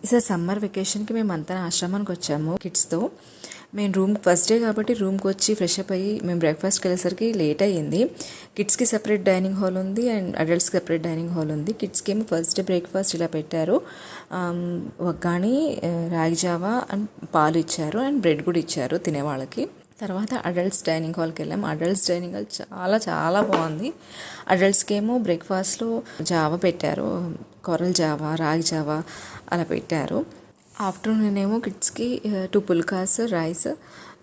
ఈసారి సమ్మర్ వెకేషన్కి మేము అంతా ఆశ్రమానికి వచ్చాము కిడ్స్తో. మేము రూమ్ ఫస్ట్ డే కాబట్టి రూమ్కి వచ్చి ఫ్రెష్ అప్ అయ్యి మేము బ్రేక్ఫాస్ట్కి వెళ్ళేసరికి లేట్ అయ్యింది. కిడ్స్కి సెపరేట్ డైనింగ్ హాల్ ఉంది అండ్ అడల్ట్స్కి సెపరేట్ డైనింగ్ హాల్ ఉంది. కిడ్స్కి ఏమో ఫస్ట్ డే బ్రేక్ఫాస్ట్ ఇలా పెట్టారు. వగ్గాని, రాగి జావా అండ్ పాలు ఇచ్చారు అండ్ బ్రెడ్ కూడా ఇచ్చారు తినేవాళ్ళకి. తర్వాత అడల్ట్స్ డైనింగ్ హాల్కి వెళ్ళాం. అడల్ట్స్ డైనింగ్ హాల్ చాలా చాలా బాగుంది. అడల్ట్స్కి ఏమో బ్రేక్ఫాస్ట్లో జావా పెట్టారు, కొరల జావా, రాగి జావా అలా పెట్టారు. ఆఫ్టర్నూన్ ఏమో కిడ్స్కి 2 పుల్కాస్, రైస్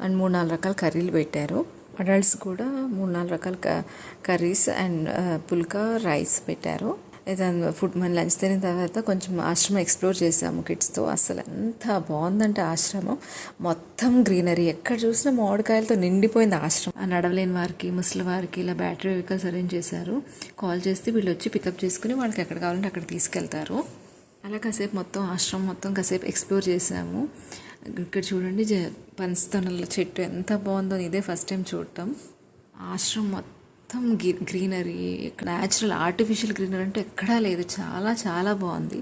అండ్ 3-4 రకాల కర్రీలు పెట్టారు. అడల్ట్స్ కూడా 3-4 రకాల కర్రీస్ అండ్ పుల్కా, రైస్ పెట్టారు. ఫుడ్ మన లంచ్ తిన్న తర్వాత కొంచెం ఆశ్రమం ఎక్స్ప్లోర్ చేసాము కిడ్స్తో. అసలు ఎంత బాగుందంటే ఆశ్రమం మొత్తం గ్రీనరీ, ఎక్కడ చూసినా మామిడికాయలతో నిండిపోయింది ఆశ్రమం. నడవలేని వారికి, ముసలి వారికి ఇలా బ్యాటరీ వెహికల్స్ అరేంజ్ చేశారు. కాల్ చేస్తే వీళ్ళు వచ్చి పికప్ చేసుకుని వాళ్ళకి ఎక్కడ కావాలంటే అక్కడ తీసుకెళ్తారు. అలా కాసేపు మొత్తం ఆశ్రమం మొత్తం కాసేపు ఎక్స్ప్లోర్ చేసాము. ఇక్కడ చూడండి పనస్తనల చెట్టు ఎంత బాగుందో, ఇదే ఫస్ట్ టైం చూడటం. ఆశ్రమం మొత్తం గ్రీనరీ, న్యాచురల్ ఆర్టిఫిషియల్ గ్రీనరీ అంటే ఎక్కడా లేదు. చాలా చాలా బాగుంది.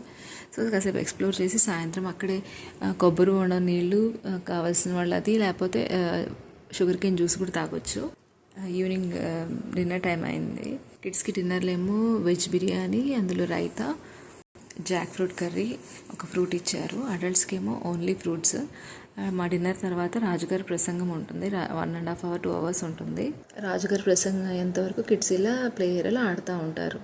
సో కాసేపు ఎక్స్ప్లోర్ చేసి సాయంత్రం అక్కడే కొబ్బరి బొండం నీళ్ళు కావాల్సిన వాళ్ళు అది, లేకపోతే షుగర్ కేన్ జ్యూస్ కూడా తాగొచ్చు. ఈవినింగ్ డిన్నర్ టైం అయింది. కిడ్స్కి డిన్నర్లో ఏమో వెజ్ బిర్యానీ, అందులో రైతా, జాక్ ఫ్రూట్ కర్రీ, ఒక ఫ్రూట్ ఇచ్చారు. అడల్ట్స్కి ఏమో ఓన్లీ ఫ్రూట్స్. మా డిన్నర్ తర్వాత రాజుగారి ప్రసంగం ఉంటుంది. 1.5 hours 2 hours ఉంటుంది. రాజుగారి ప్రసంగం అయ్యేంతవరకు కిడ్స్ ఇలా ప్లే ఏరియాలో ఆడుతూ ఉంటారు.